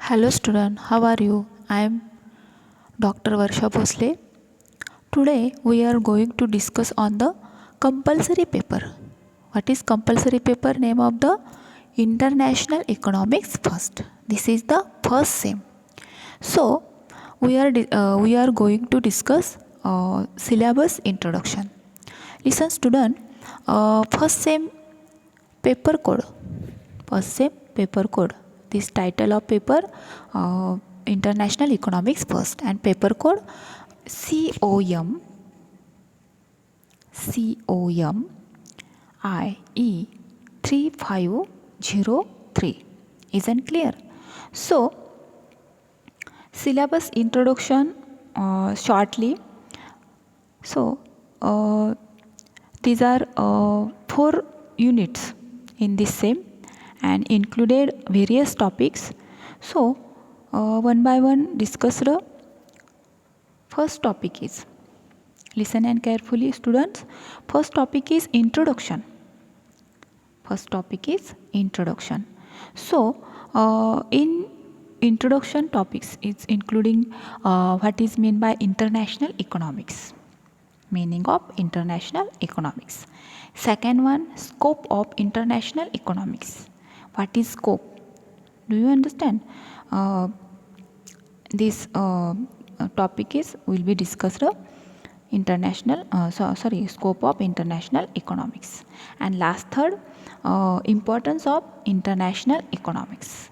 Hello student, how are you? I am Dr. Varsha Bhosle. Today we are going to discuss on the compulsory paper. What is compulsory paper? Name of the International Economics First. This is the first sem. So we are going to discuss syllabus introduction. Listen student, first sem paper code. First sem paper code. This title of paper International Economics First and paper code COM IE 3503. Isn't clear? So syllabus introduction shortly. So these are 4 units in this same and included various topics. So one by one discuss the first topic is, listen and carefully students. First topic is introduction. First topic is introduction. So in introduction topics it's including what is meant by international economics, meaning of international economics. Second one, scope of international economics. What is scope? Do you understand? This topic is will be discussed international scope of international economics. And last third, importance of international economics.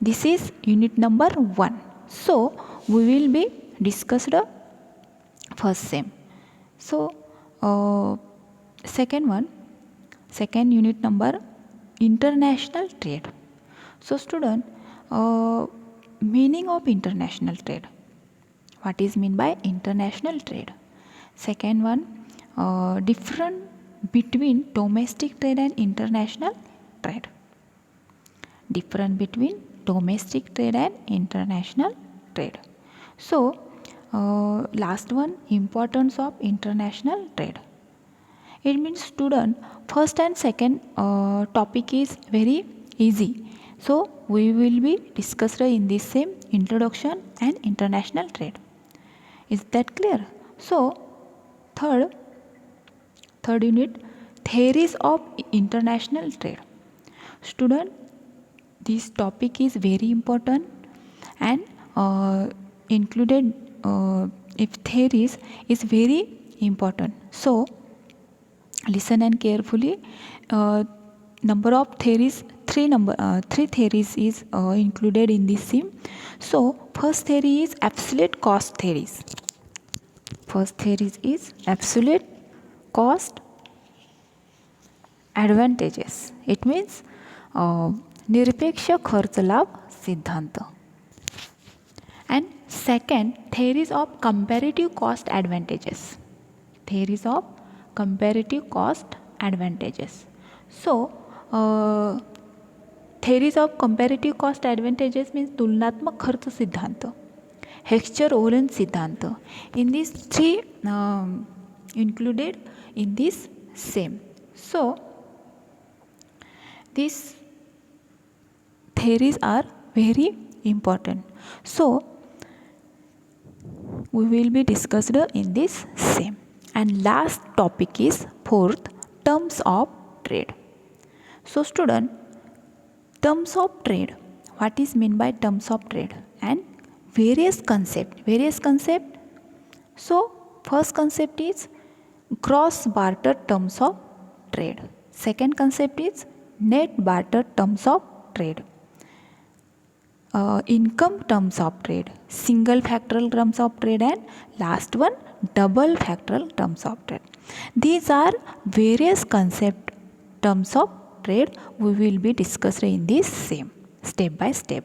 This is unit number 1. So we will be discussed first same. So second unit number, international trade. So student, meaning of international trade. What is mean by international trade? Second one, different between domestic trade and international trade. Different between domestic trade and international trade. So last one, importance of international trade. It means student, first and second topic is very easy. So we will be discussed in this same introduction and international trade. Is that clear? So third unit, theories of international trade. Student, this topic is very important and included if theories is very important. So listen and carefully. Number of theories, three theories is included in this sim. So first theory is absolute cost theories. First theory is absolute cost advantages. It means निरपेक्ष खर्च लाभ सिद्धांत. And second, theories of comparative cost advantages. Theories of comparative cost advantages. So theories of comparative cost advantages means तुलनात्मक खर्च सिद्धांत, हेक्स्चर-ओलन सिद्धांत. In these three included in this same. So these theories are very important. So we will be discussed in this same. And last topic is fourth, terms of trade. So student, terms of trade. What is meant by terms of trade? And various concept. So first concept is cross barter terms of trade. Second concept is net barter terms of trade. Income terms of trade, single factorial terms of trade, and last one, double factorial terms of trade. These are various concept terms of trade we will be discussed in this same step by step.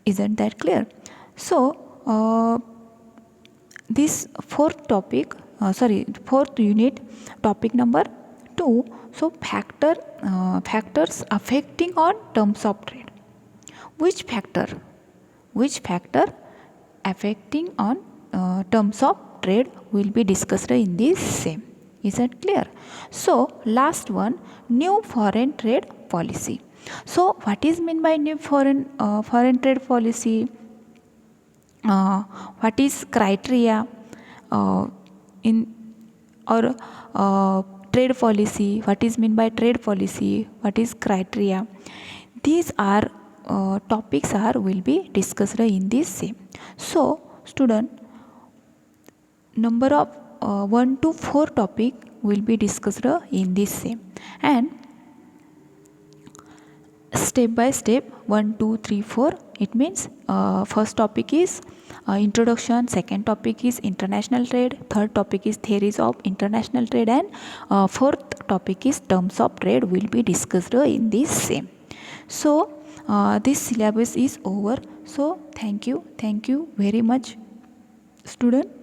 Isn't that clear? So this fourth unit, topic number 2. So factors affecting on terms of trade. Which factor affecting on terms of trade will be discussed in this same. Is that clear? So last one, new foreign trade policy. So what is mean by new foreign trade policy? uh, what is criteria uh, in or trade policy, what is mean by trade policy, what is criteria. These are topics are will be discussed in this same. So student, number of 1 to 4 topic will be discussed in this same, and step by step 1 2 3 4. It means first topic is introduction, second topic is international trade, third topic is theories of international trade, and fourth topic is terms of trade will be discussed in this same. So this syllabus is over. So thank you very much student.